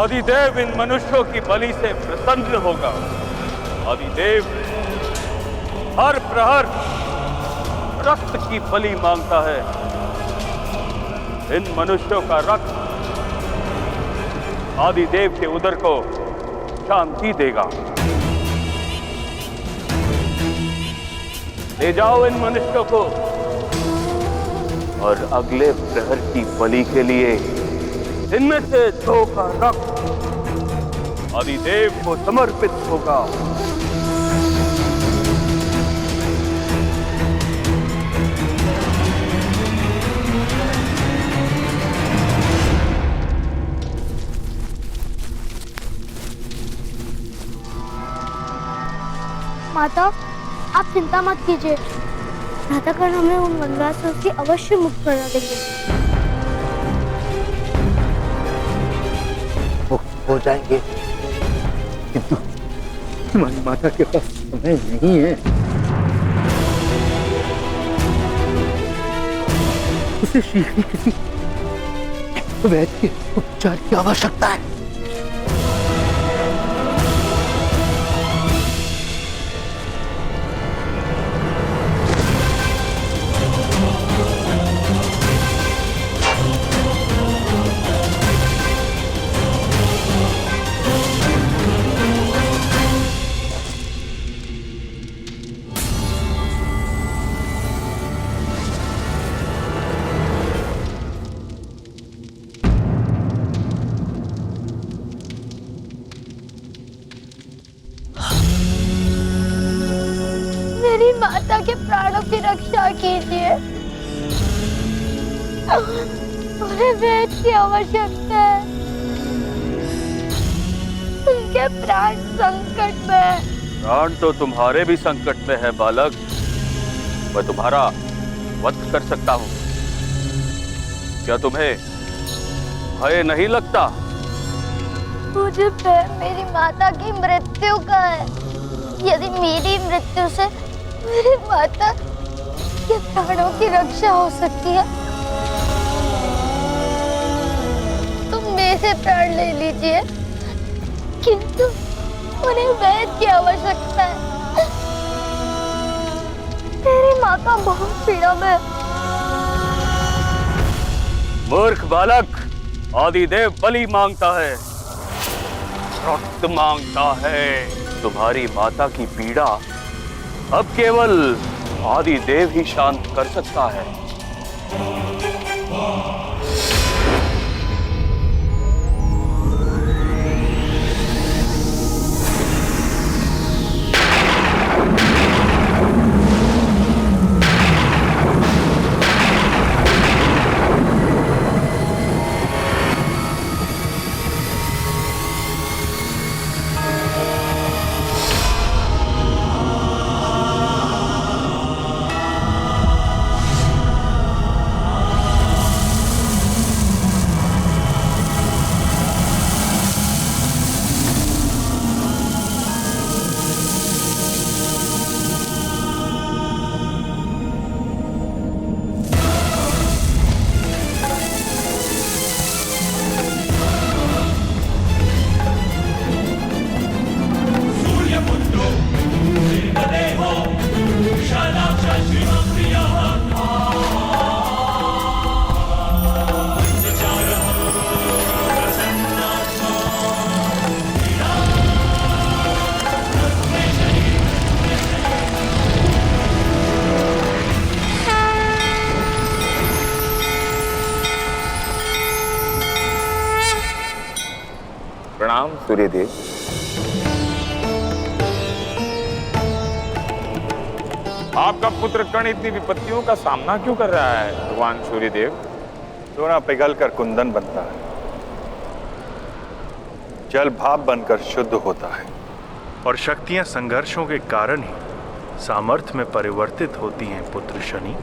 आदिदेव इन मनुष्यों की बलि से प्रसन्न होगा। आदिदेव हर प्रहर रक्त की बलि मांगता है। इन मनुष्यों का रक्त आदिदेव के उदर को शांति देगा। ले जाओ इन मनुष्यों को और अगले प्रहर की बलि के लिए इनमें से 2 का रक्त आदिदेव को समर्पित होगा। माता, आप चिंता मत कीजिए। प्रातःकाल हमें उन वनवासियों से अवश्य मुक्त करा देंगे। मुक्त हो जाएंगे, किंतु तुम्हारी माता के पास समय नहीं है। उसे शीघ्र किसी वैद्य के उपचार की आवश्यकता है। मेरी माता के प्राणों की रक्षा कीजिए। उन्हें वैद्य की आवश्यकता है। उनके प्राण संकट में है। प्राण तो तुम्हारे भी संकट में है बालक। मैं तुम्हारा वध कर सकता हूं। क्या तुम्हें भय नहीं लगता? मुझे भय मेरी माता की मृत्यु का है। यदि मेरी मृत्यु से मेरी माता के प्राणों की रक्षा हो सकती है तो मेरे प्राण ले लीजिए, किंतु उन्हें वैद्य की आवश्यकता है। मेरी माता बहुत पीड़ा में। मूर्ख बालक, आदिदेव बलि मांगता है, रक्त मांगता है। तुम्हारी माता की पीड़ा अब केवल आदिदेव ही शांत कर सकता है। प्रणाम सूर्यदेव। आपका पुत्र कर्ण इतनी विपत्तियों का सामना क्यों कर रहा है भगवान सूर्यदेव? सोना पिघल कर कुंदन बनता है, जल भाप बनकर शुद्ध होता है, और शक्तियां संघर्षों के कारण ही सामर्थ्य में परिवर्तित होती हैं पुत्र शनि।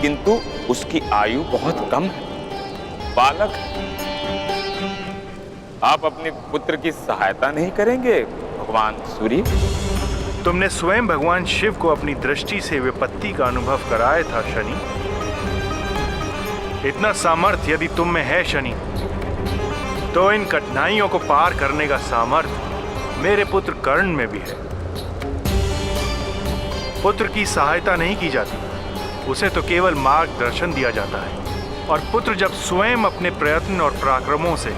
किंतु उसकी आयु बहुत कम है, बालक। आप अपने पुत्र की सहायता नहीं करेंगे भगवान सूर्य? तुमने स्वयं भगवान शिव को अपनी दृष्टि से विपत्ति का अनुभव कराया था शनि। इतना सामर्थ्य यदि तुम में है शनि, तो इन कठिनाइयों को पार करने का सामर्थ्य मेरे पुत्र कर्ण में भी है। पुत्र की सहायता नहीं की जाती, उसे तो केवल मार्गदर्शन दिया जाता है। और पुत्र जब स्वयं अपने प्रयत्न और पराक्रमों से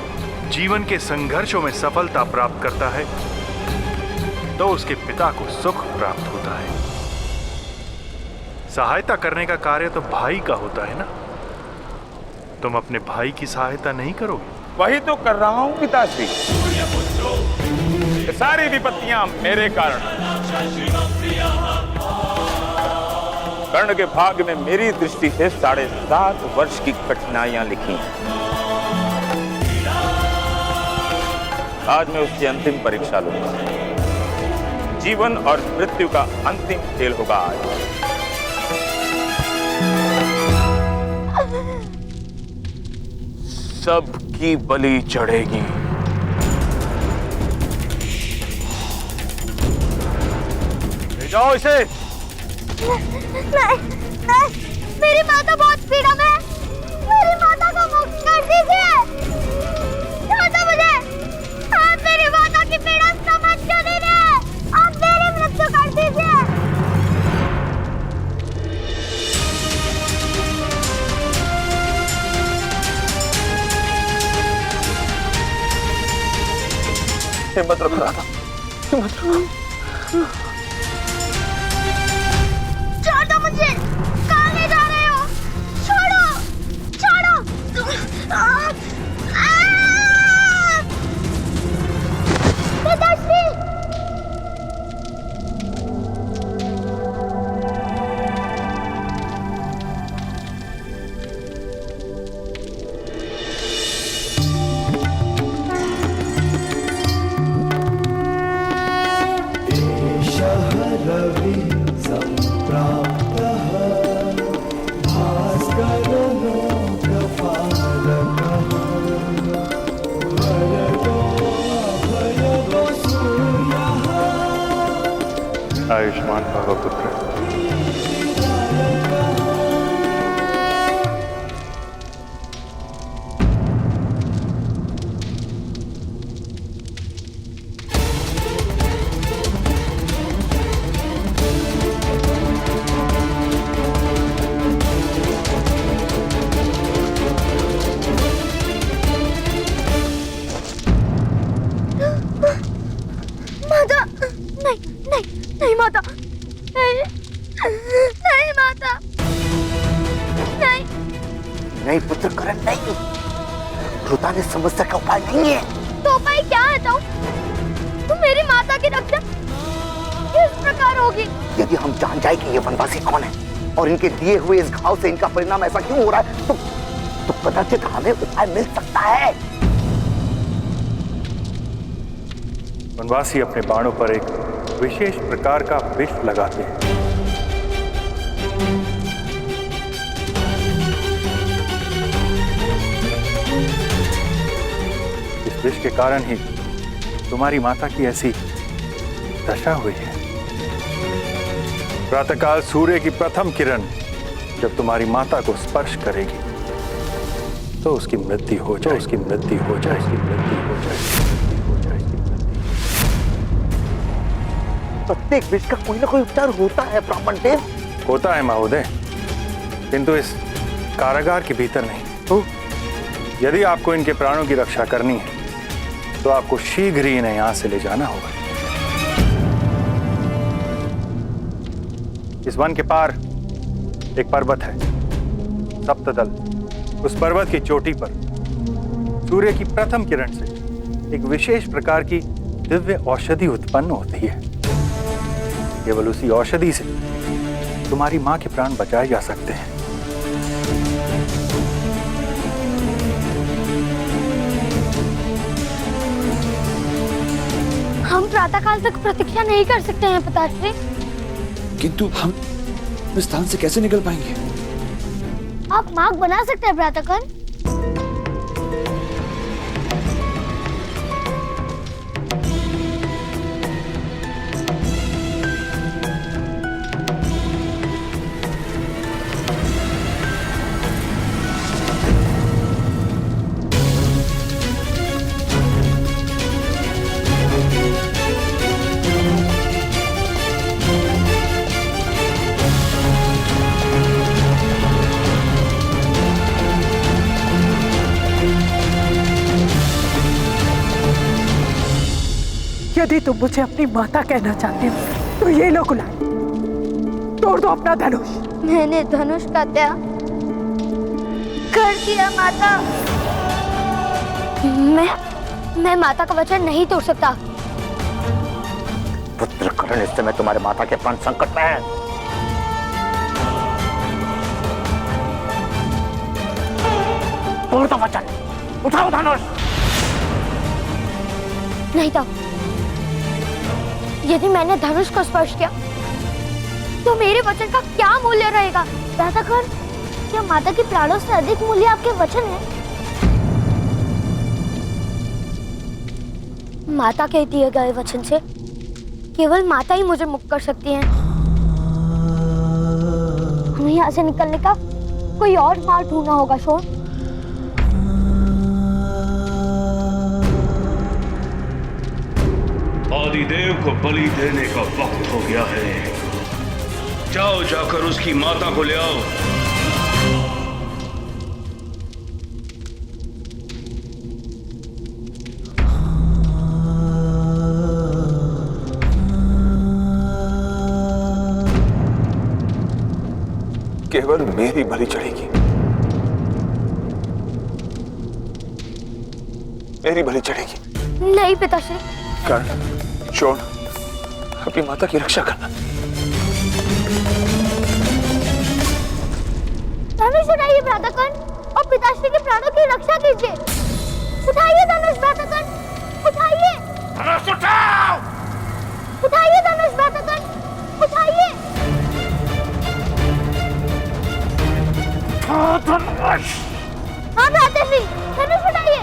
जीवन के संघर्षों में सफलता प्राप्त करता है, तो उसके पिता को सुख प्राप्त होता है। सहायता करने का कार्य तो भाई का होता है ना। तुम अपने भाई की सहायता नहीं करोगे? वही तो कर रहा हूं पिताश्री। ये सारी विपत्तियां मेरे कारण। कर्ण के भाग्य में मेरी दृष्टि से 7.5 वर्ष की कठिनाइयां लिखी हैं। आज मैं उसकी अंतिम परीक्षा लूंगा। जीवन और मृत्यु का अंतिम खेल होगा आज। सबकी बलि चढ़ेगी। ले जाओ इसे। नहीं, मेरी माता बहुत पीड़ा में है। मेरी माता को मुक्त कर दीजिए। छोड़ो मुझे। आप मेरी माता की पीड़ा समझ क्यों नहीं रहे? आप मेरी मृत्यु कर दीजिए। हिम्मत रखो राधा, हिम्मत रखो। छोड़ो मुझे। कहाँ ले जा रहे हो? छोड़ो, छोड़ो। पिताश्री। आयुष्मान भव पुत्र। माता, नहीं, नहीं, नहीं माता, नहीं, नहीं माता, नहीं। नहीं पुत्र करण, नहीं। ध्रुता ने समस्या का उपाय नहीं है। तो उपाय क्या है ताऊ? तो मेरी माता की रक्षा किस प्रकार होगी? यदि हम जान जाए कि ये वनवासी कौन है और इनके दिए हुए इस घाव से इनका परिणाम ऐसा क्यों हो रहा है, तो कदाचित हमें उपाय मिल सकता है। वनवासी अपने बाणों पर एक विशेष प्रकार का विष लगाते हैं। इस विष के कारण ही तुम्हारी माता की ऐसी दशा हुई है। प्रातःकाल सूर्य की प्रथम किरण जब तुम्हारी माता को स्पर्श करेगी तो उसकी मृत्यु हो जाए, उसकी मृत्यु हो जाए, उसकी मृत्यु हो जाए। प्रत्येक विष का कोई ना कोई उपचार होता है ब्राह्मण देव। होता है महोदय, किंतु इस कारागार के भीतर नहीं। तो यदि आपको इनके प्राणों की रक्षा करनी है तो आपको शीघ्र ही इन्हें यहां से ले जाना होगा। इस वन के पार एक पर्वत है, सप्तदल। उस पर्वत की चोटी पर सूर्य की प्रथम किरण से एक विशेष प्रकार की दिव्य औषधि उत्पन्न होती है। केवल उसी औषधि से तुम्हारी मां के प्राण बचाए जा सकते हैं। हम प्रातःकाल तक प्रतीक्षा नहीं कर सकते हैं पिताश्री। किंतु हम इस स्थान से कैसे निकल पाएंगे? आप मार्ग बना सकते हैं प्रातःकाल। यदि तुम मुझे अपनी माता कहना चाहते हो तो ये लो गुलाल, तोड़ दो अपना धनुष। मैंने धनुष का त्याग कर दिया माता। मैं माता का वचन नहीं तोड़ सकता। पुत्र कर्ण, इस समय तुम्हारे माता के प्राण संकट में है। तोड़ दो वचन, उठाओ धनुष। नहीं तो यदि मैंने धनुष को स्पर्श किया तो मेरे वचन का क्या मूल्य रहेगा? दादा कर्ण, क्या माता के प्राणों से अधिक मूल्य आपके वचन है? माता के दिए गए वचन से केवल माता ही मुझे मुक्त कर सकती हैं। हमें यहाँ से निकलने का कोई और मार्ग ढूंढना होगा। शोन, आदिदेव को बलि देने का वक्त हो गया है। जाओ, जाकर उसकी माता को ले आओ। केवल मेरी बलि चढ़ेगी, मेरी बलि चढ़ेगी। नहीं पिताश्री। कर्ण, शोण, अपनी माता की रक्षा करना। धनुष उठाइए भ्राता कर्ण और पिताश्री के प्राणों की रक्षा कीजिए। उठाइए धनुष भ्राता कर्ण, उठाइए। धनुष उठाओ। उठाइए धनुष भ्राता कर्ण, उठाइए। धनुष। हाँ भ्राताश्री, धनुष उठाइए।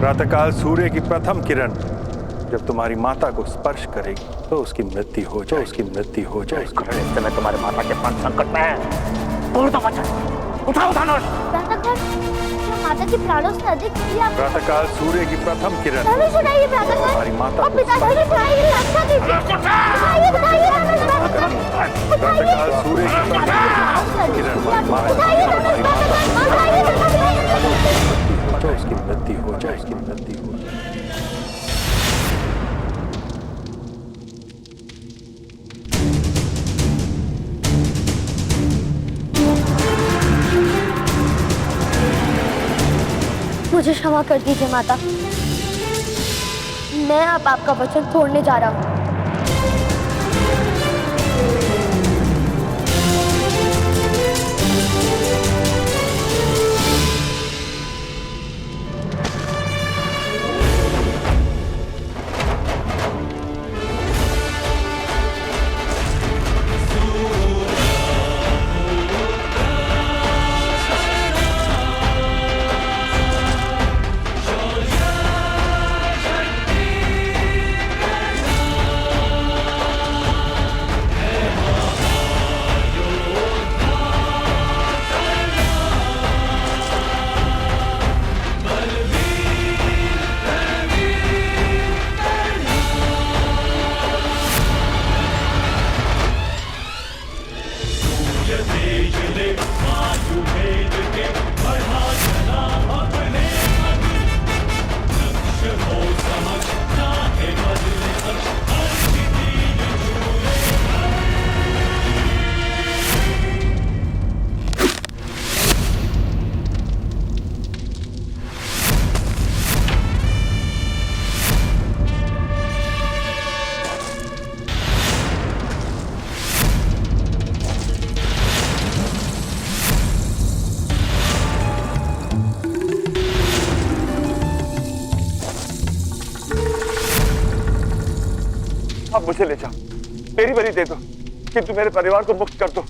प्रातःकाल सूर्य की प्रथम किरण जब तुम्हारी माता को स्पर्श करेगी तो उसकी मृत्यु हो जाए, उसकी मृत्यु हो जाए। कर्ण, इस समय तुम्हारे माता के प्राण संकट में है। तोड़ दो वचन, उठाओ धनुष। भ्राता कर्ण, क्या माता के प्राणों से अधिक प्रिय आप? प्रातःकाल सूर्य की प्रथम किरण धनुष उठाइए भ्राता हमारी कर्ण माता और को पिताश्री के प्राणों की रक्षा कीजिए। उठाइए, उठाइए धनुष भ्राता कर्ण, प्रातःकाल सूर्य की प्रथम किरण हमारी माता उठाइए धनुष भ्राता कर्ण, उठाइए धनुष। तो उसकी मृत्यु हो जाए, उसकी मृत्यु हो जाए। मुझे क्षमा कर दीजिए माता, मैं अब आपका वचन तोड़ने जा रहा हूँ। अब मुझे ले जाओ, मेरी बलि दे दो, किंतु मेरे परिवार को मुक्त कर दो।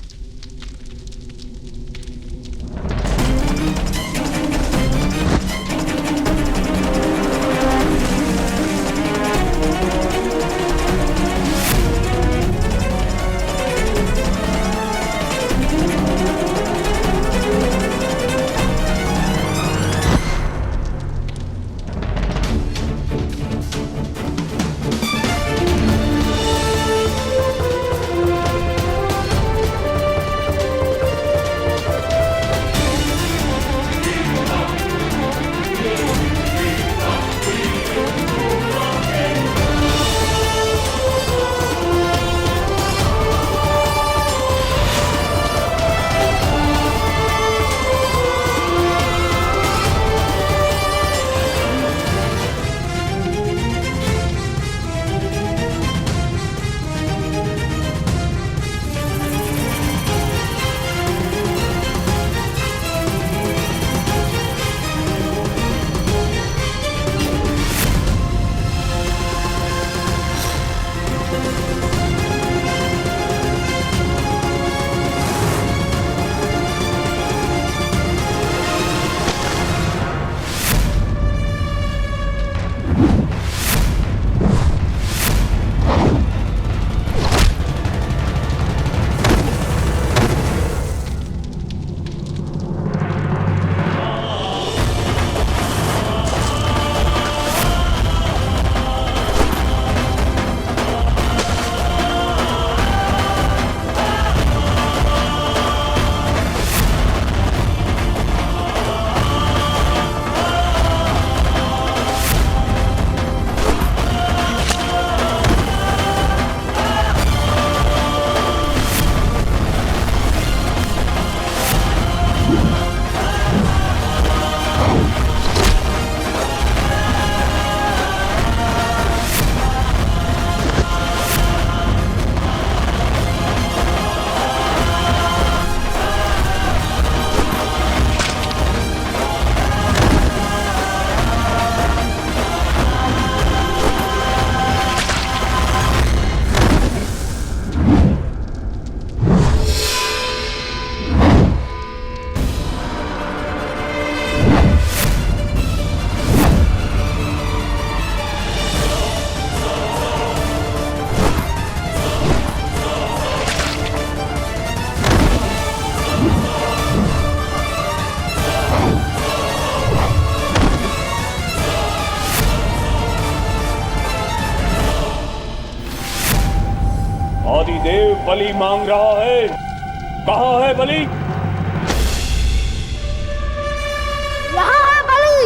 बलि मांग रहा है। कहाँ है बलि? यहाँ है बलि।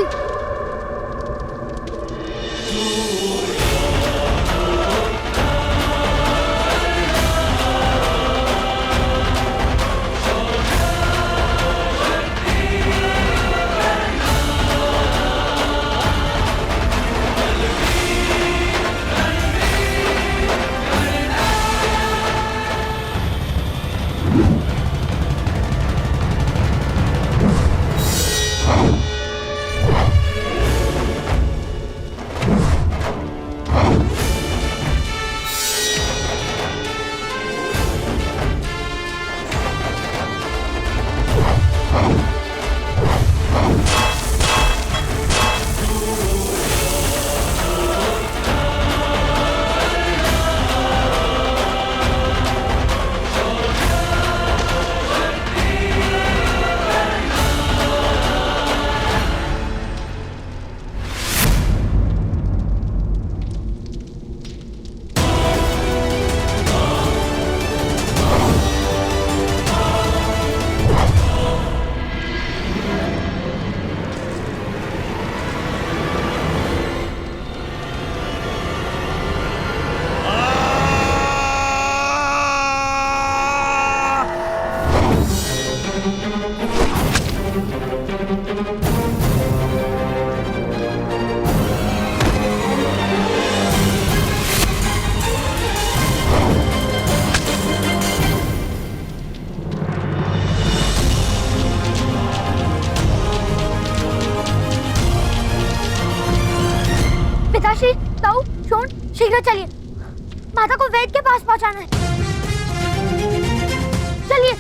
पिताश्री, ताऊ, शोन, शीघ्र चलिए। माता को वैद्य के पास पहुंचाना है। चलिए।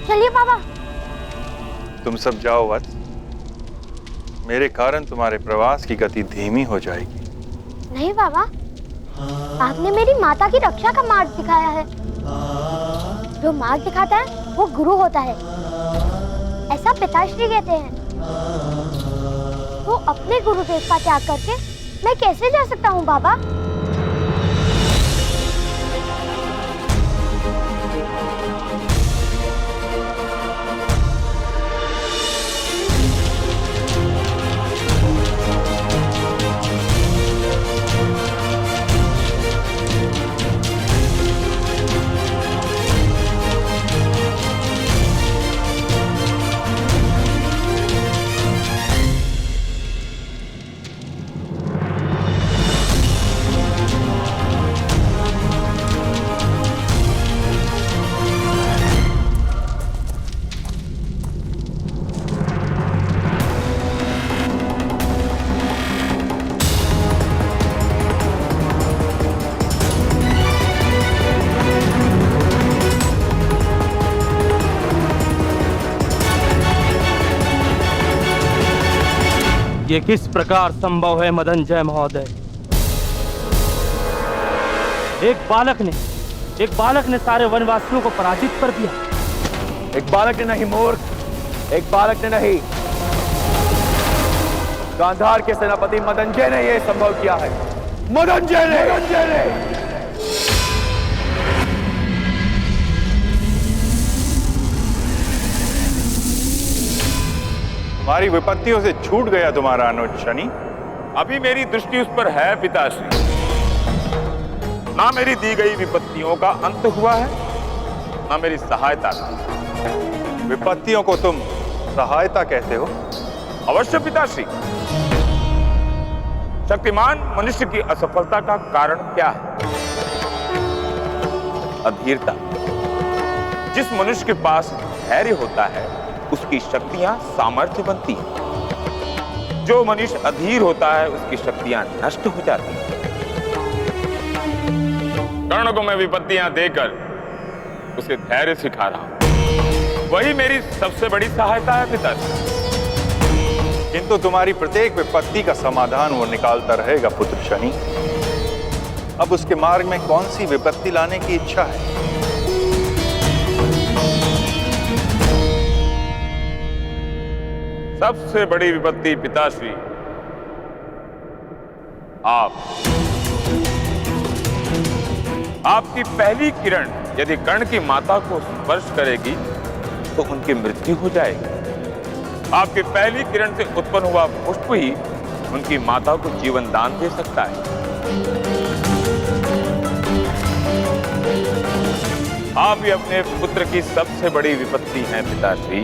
चलिए बाबा। तुम सब जाओ वत्स। मेरे कारण तुम्हारे प्रवास की गति धीमी हो जाएगी। नहीं बाबा, आपने मेरी माता की रक्षा का मार्ग दिखाया है। जो मार्ग दिखाता है वो गुरु होता है, ऐसा पिताश्री कहते हैं। तो अपने गुरुदेव का त्याग करके मैं कैसे जा सकता हूँ बाबा? ये किस प्रकार संभव है मदनजय महोदय? एक बालक ने सारे वनवासियों को पराजित कर दिया। एक बालक ने नहीं मूर्ख, एक बालक ने नहीं, गांधार के सेनापति मदनजय ने यह संभव किया है। मदनजय ने। तुम्हारी विपत्तियों से छूट गया तुम्हारा अनुज शनि। अभी मेरी दृष्टि उस पर है पिताश्री। ना मेरी दी गई विपत्तियों का अंत हुआ है, ना मेरी सहायता का। विपत्तियों को तुम सहायता कहते हो? अवश्य पिताश्री। शक्तिमान मनुष्य की असफलता का कारण क्या है? अधीरता। जिस मनुष्य के पास धैर्य होता है उसकी शक्तियां सामर्थ्य बनती हैं। जो मनुष्य अधीर होता है उसकी शक्तियां नष्ट हो जाती हैं। कर्ण को मैं विपत्तियां देकर उसे धैर्य सिखा रहा हूं। वही मेरी सबसे बड़ी सहायता है पिताजी। किंतु तुम्हारी प्रत्येक विपत्ति का समाधान वो निकालता रहेगा पुत्र शनि। अब उसके मार्ग में कौन सी विपत्ति लाने की इच्छा है? सबसे बड़ी विपत्ति पिताश्री आपकी पहली किरण यदि कर्ण की माता को स्पर्श करेगी तो उनकी मृत्यु हो जाएगी। आपकी पहली किरण से उत्पन्न हुआ पुष्प ही उनकी माता को जीवन दान दे सकता है। आप ही अपने पुत्र की सबसे बड़ी विपत्ति हैं पिताश्री।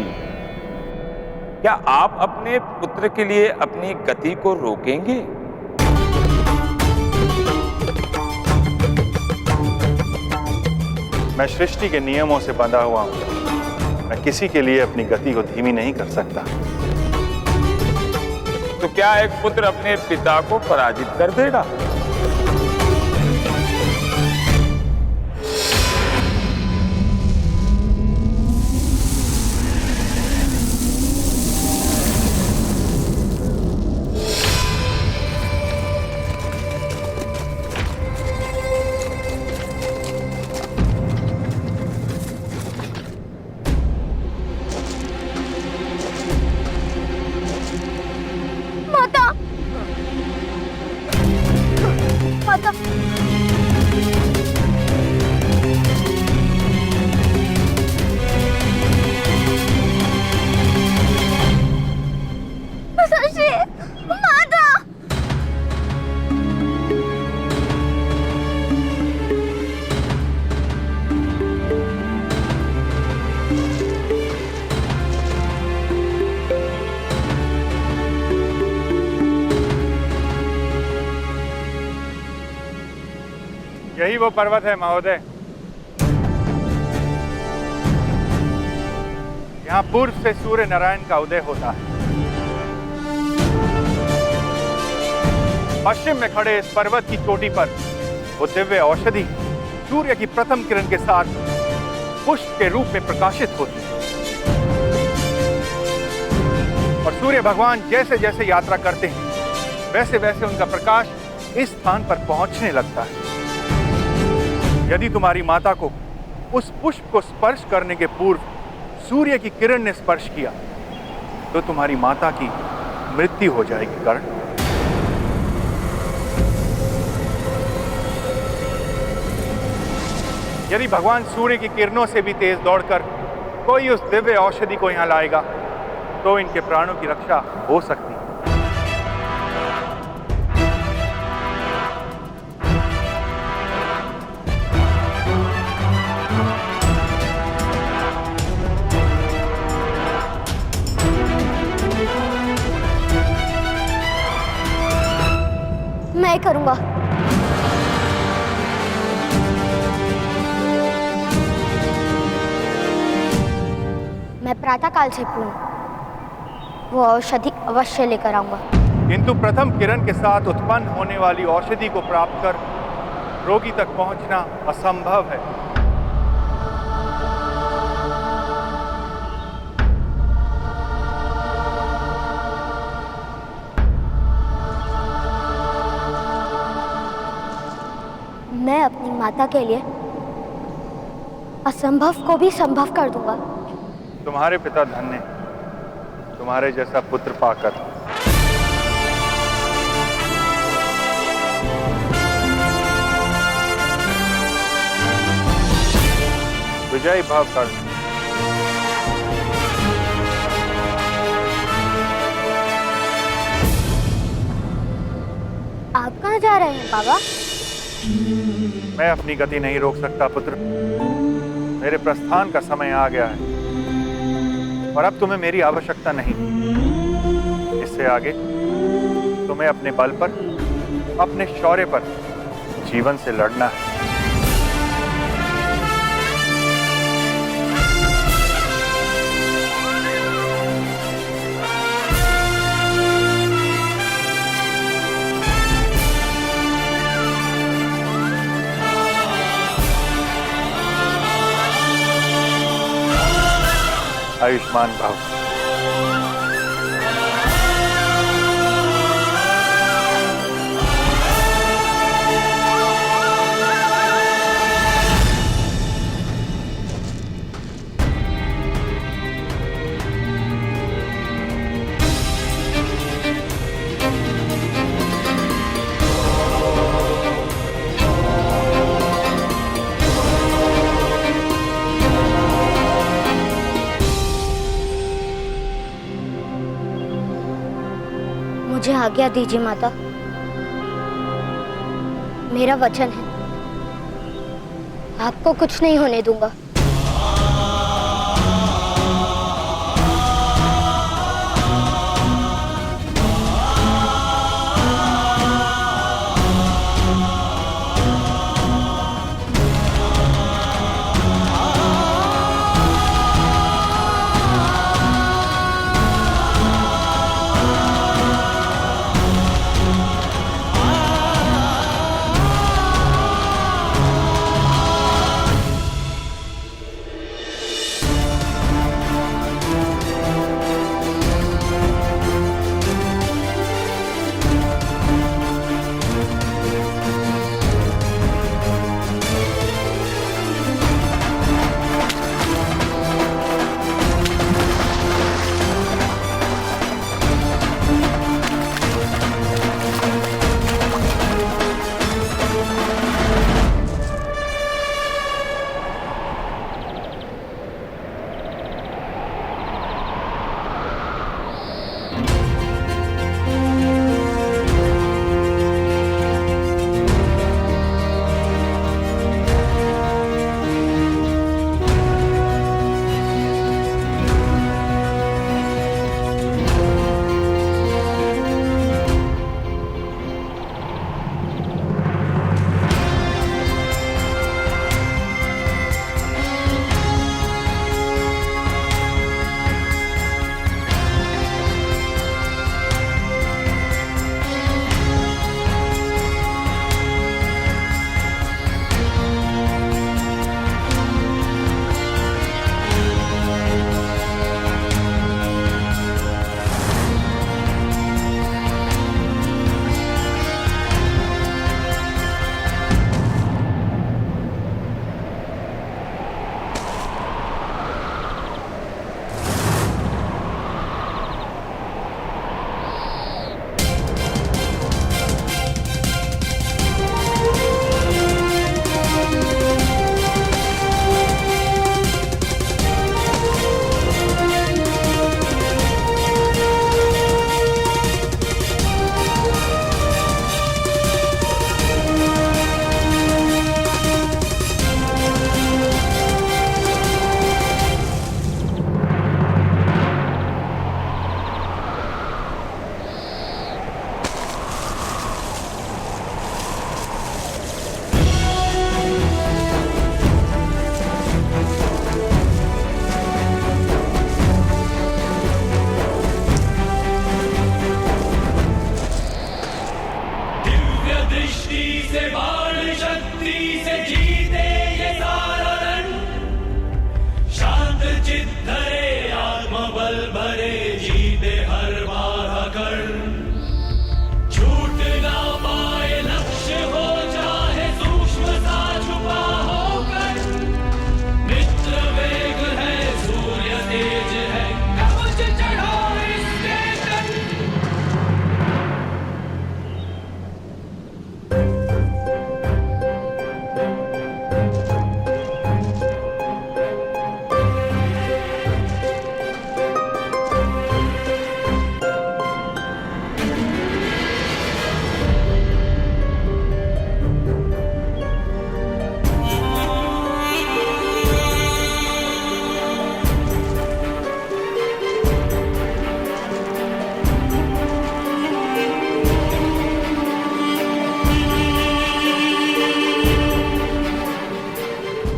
क्या आप अपने पुत्र के लिए अपनी गति को रोकेंगे? मैं सृष्टि के नियमों से बंधा हुआ हूं। मैं किसी के लिए अपनी गति को धीमी नहीं कर सकता। तो क्या एक पुत्र अपने पिता को पराजित कर देगा? यही वो पर्वत है महोदय। यहाँ पूर्व से सूर्य नारायण का उदय होता है। पश्चिम में खड़े इस पर्वत की चोटी पर वो दिव्य औषधि सूर्य की प्रथम किरण के साथ पुष्प के रूप में प्रकाशित होती है। और सूर्य भगवान जैसे जैसे यात्रा करते हैं वैसे वैसे उनका प्रकाश इस स्थान पर पहुंचने लगता है। यदि तुम्हारी माता को उस पुष्प को स्पर्श करने के पूर्व सूर्य की किरण ने स्पर्श किया तो तुम्हारी माता की मृत्यु हो जाएगी कर्ण। यदि भगवान सूर्य की किरणों से भी तेज दौड़कर कोई उस दिव्य औषधि को यहां लाएगा तो इनके प्राणों की रक्षा हो सकती है। मैं करूंगा। मैं प्रातःकाल से पूर्ण वो औषधि अवश्य लेकर आऊंगा। किंतु प्रथम किरण के साथ उत्पन्न होने वाली औषधि को प्राप्त कर रोगी तक पहुंचना असंभव है। मैं अपनी माता के लिए असंभव को भी संभव कर दूंगा। तुम्हारे पिता धन्य तुम्हारे जैसा पुत्र पाकर। विजय भाव कर। आप कहाँ जा रहे हैं बाबा? मैं अपनी गति नहीं रोक सकता पुत्र। मेरे प्रस्थान का समय आ गया है और अब तुम्हें मेरी आवश्यकता नहीं। इससे आगे तुम्हें अपने बल पर, अपने शौर्य पर जीवन से लड़ना है। आयुष्मान भव। मुझे आज्ञा दीजिए माता, मेरा वचन है आपको कुछ नहीं होने दूंगा।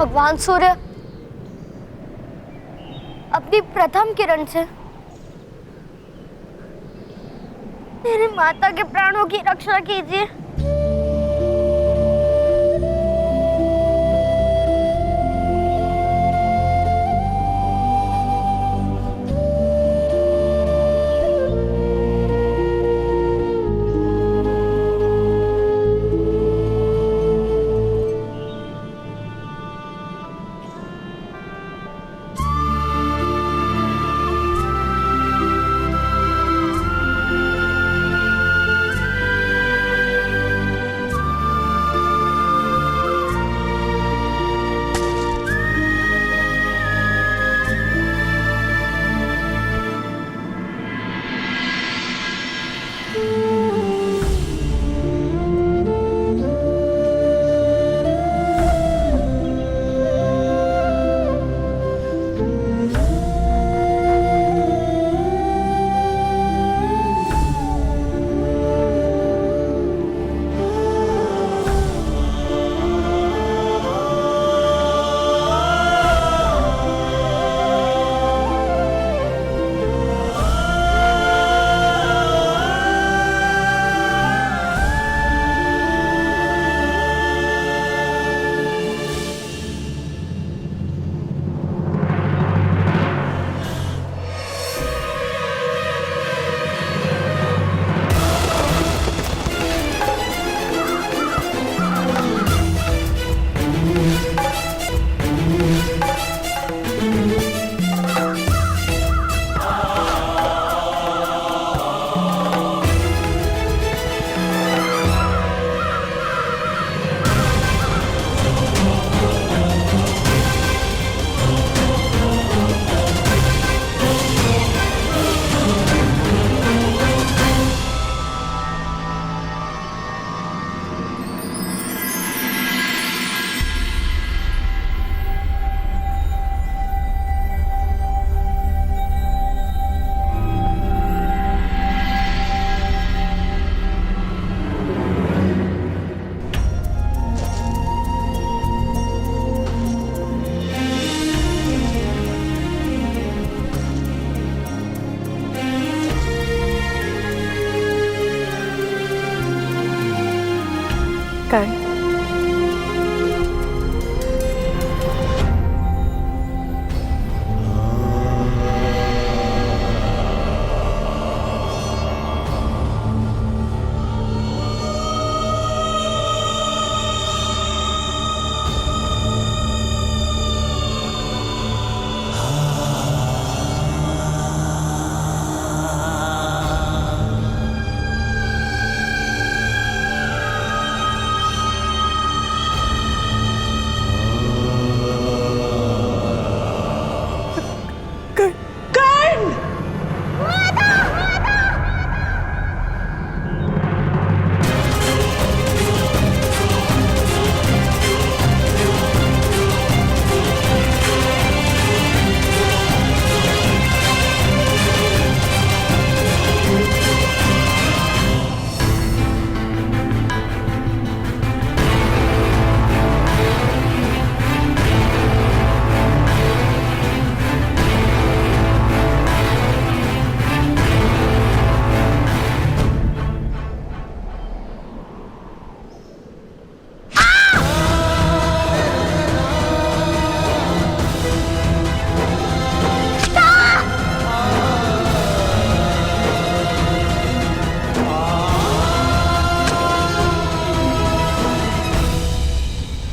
भगवान सूर्य अपनी प्रथम किरण से मेरी माता के प्राणों की रक्षा कीजिए। कर्ण,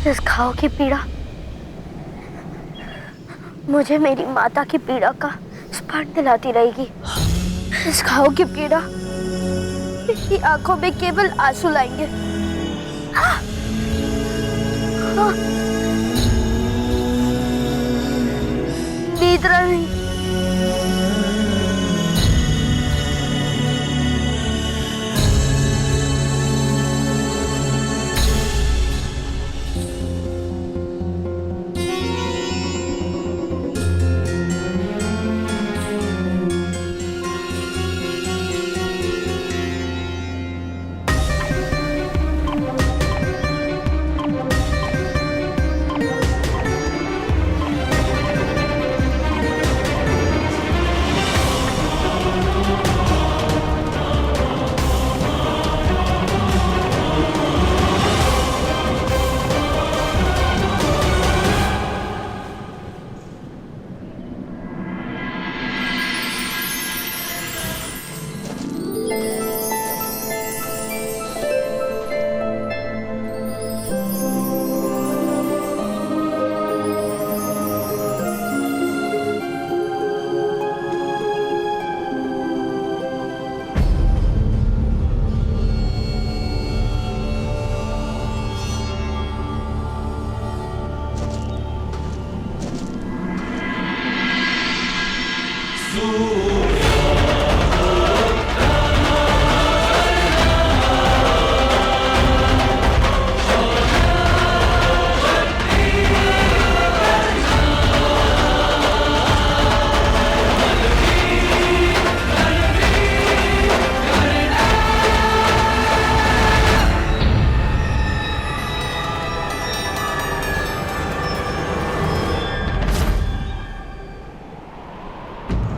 इस घाव की पीड़ा मुझे मेरी माता की पीड़ा का स्मरण दिलाती रहेगी। इस घाव की पीड़ा मेरी आंखों में केवल आंसू लाएंगे। निद्रा नहीं,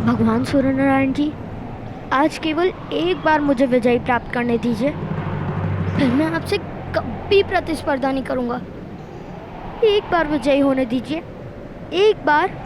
भगवान सूर्यनारायण जी, आज केवल एक बार मुझे विजय प्राप्त करने दीजिए, फिर मैं आपसे कभी प्रतिस्पर्धा नहीं करूंगा। एक बार विजयी होने दीजिए, एक बार।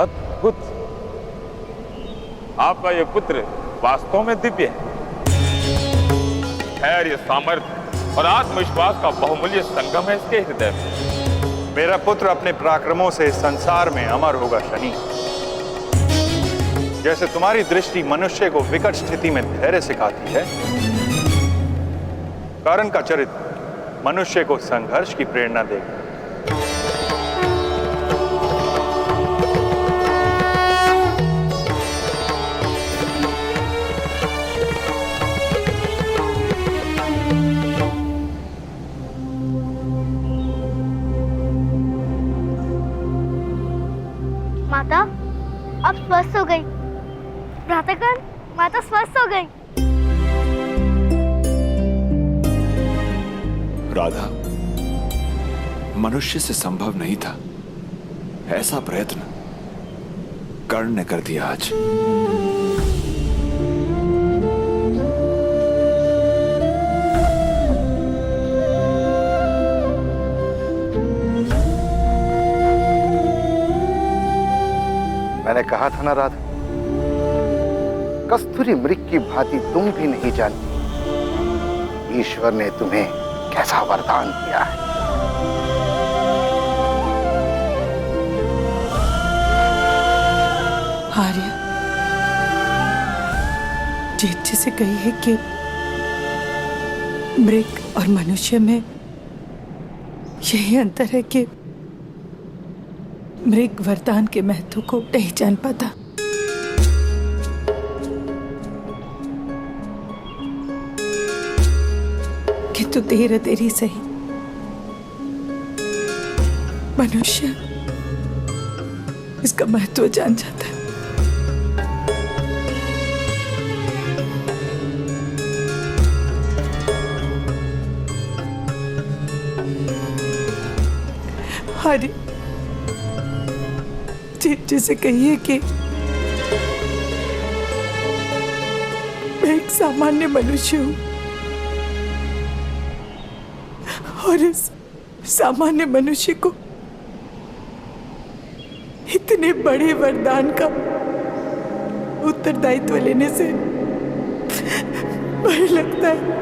अद्भुत। आपका ये पुत्र वास्तव में दिव्य है। धैर्य, सामर्थ्य और आत्मविश्वास का बहुमूल्य संगम है इसके हृदय में। मेरा पुत्र अपने पराक्रमों से संसार में अमर होगा शनि। जैसे तुम्हारी दृष्टि मनुष्य को विकट स्थिति में धैर्य सिखाती है, कर्ण का चरित्र मनुष्य को संघर्ष की प्रेरणा देगा। माता अब स्वस्थ हो गई। भ्रातागण, माता स्वस्थ हो गई। राधा, मनुष्य से संभव नहीं था ऐसा प्रयत्न कर्ण ने कर दिया आज। मैंने कहा था ना राधा, कस्तूरी मृग की भांति तुम भी नहीं जानती ईश्वर ने तुम्हें कैसा वरदान दिया है। आर्य, जेठ जी से कही है कि मृग और मनुष्य में यही अंतर है कि मृग वरदान के महत्व को नहीं जान पाता। किंतु देर देरी सही मनुष्य इसका महत्व जान जाता है। आर्य, जैसे कहिए कि मैं एक सामान्य मनुष्य हूं और इस सामान्य मनुष्य को इतने बड़े वरदान का उत्तरदायित्व लेने से भय लगता है।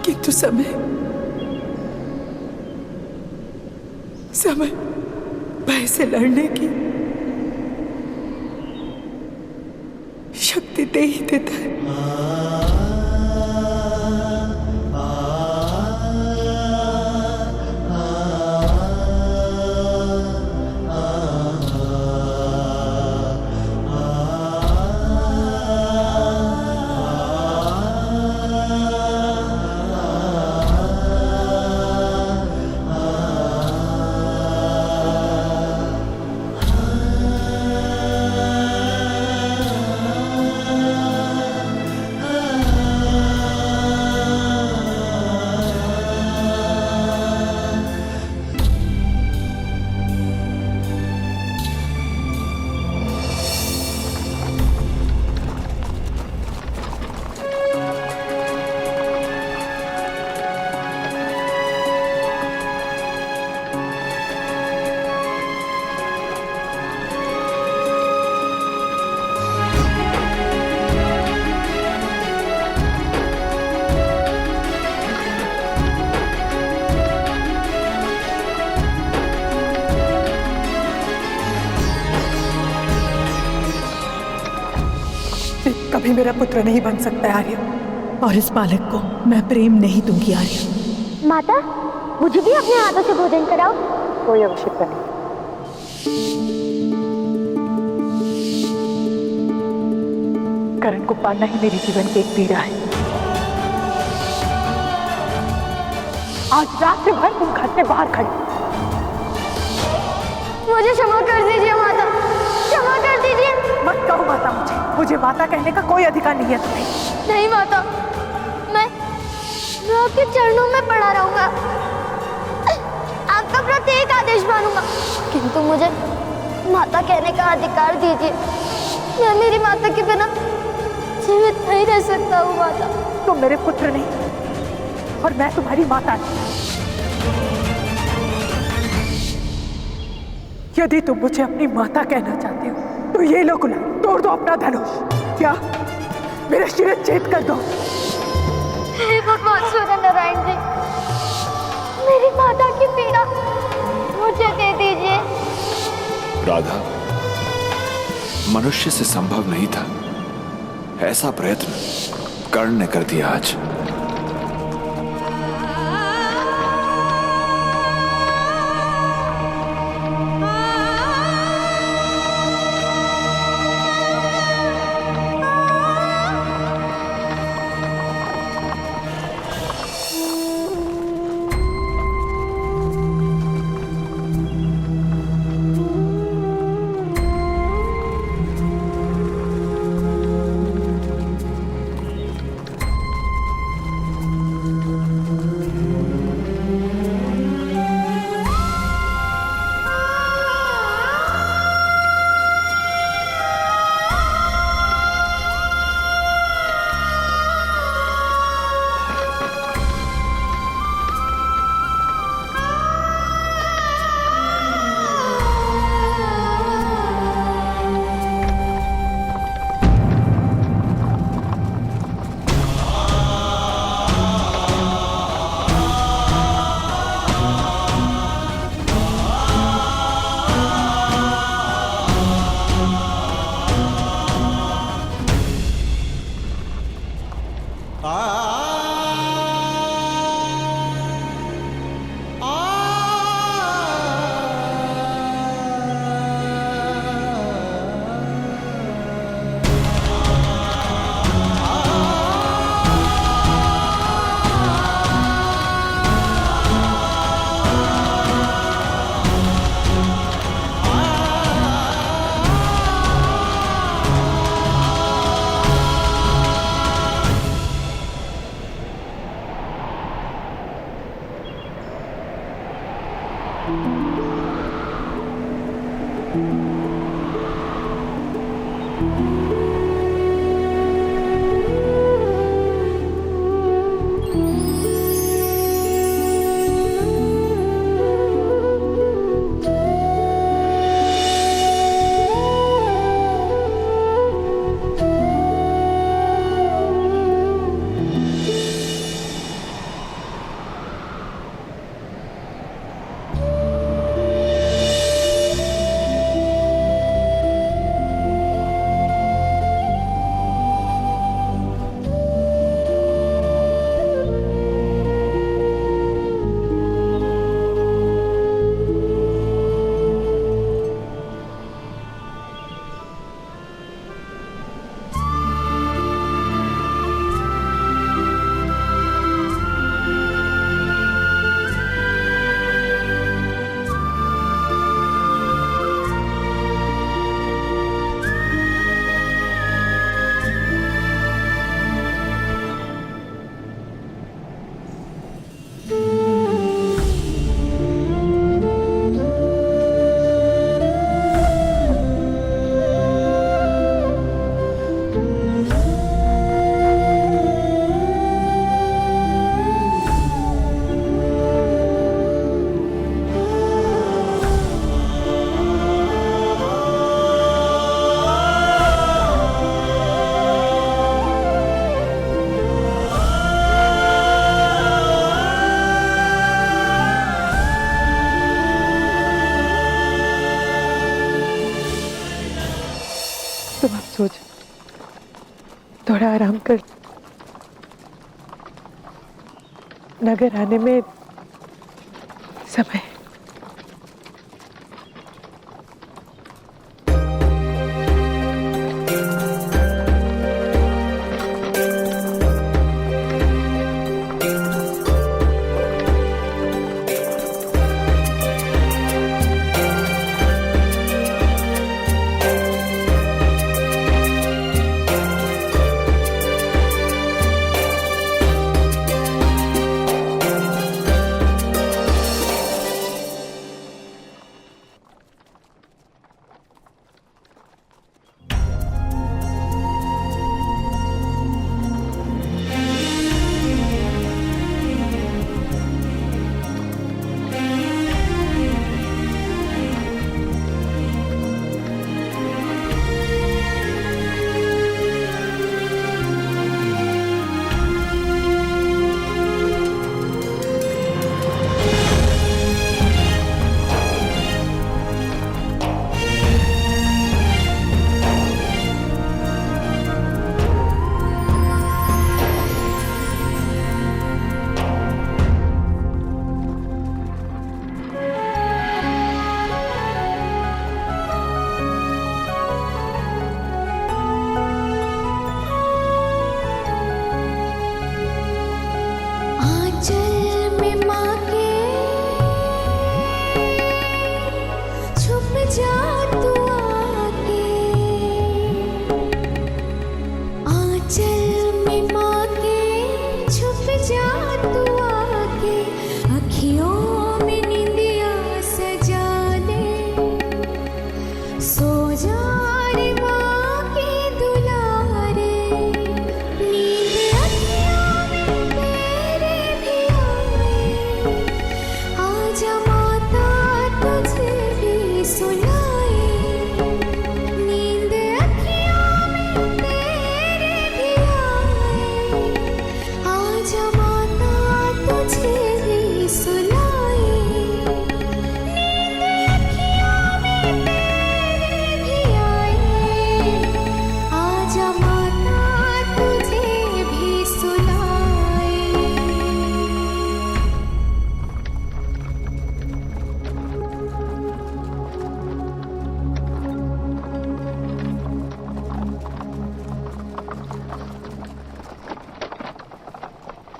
किंतु समय समय भय से लड़ने की शक्ति दे ही देता है। कभी मेरा पुत्र नहीं बन सकता आर्य, और इस बालक को मैं प्रेम नहीं दूंगी आर्य। माता, मुझे भी अपने हाथों से भोजन कराओ। कोई आवश्यकता नहीं। करण को पालना ही मेरे जीवन की एक पीड़ा है। आज रात भर तुम घर से बाहर खड़े। मुझे क्षमा कर दीजिए माता, क्षमा कर दीजिए। मत कहो माता, मुझे माता कहने का कोई अधिकार नहीं है तुम्हें। नहीं माता, मैं आपके चरणों में पड़ा रहूंगा, आपका प्रत्येक आदेश मानूंगा, किंतु मुझे माता कहने का अधिकार दीजिए। मैं मेरी माता के बिना जीवित नहीं रह सकता हूँ माता। तुम मेरे पुत्र नहीं और मैं तुम्हारी माता नहीं। यदि तुम मुझे अपनी माता कहना चाहते हो तो ये लो गुलाम, तोड़ दो अपना धनुष। क्या मेरा शिरच्छेद कर दो। हे भगवान सूर्य नारायण जी, मेरी माता की पीड़ा मुझे दे दीजिए। राधा, मनुष्य से संभव नहीं था, ऐसा प्रयत्न कर्ण ने कर दिया आज। तुम अब सो जाओ, थोड़ा आराम कर। नगर आने में समय है।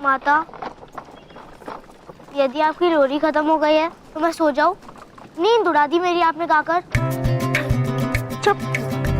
माता, यदि आपकी लोरी खत्म हो गई है तो मैं सो जाऊं? नींद उड़ा दी मेरी आपने गाकर। चुप।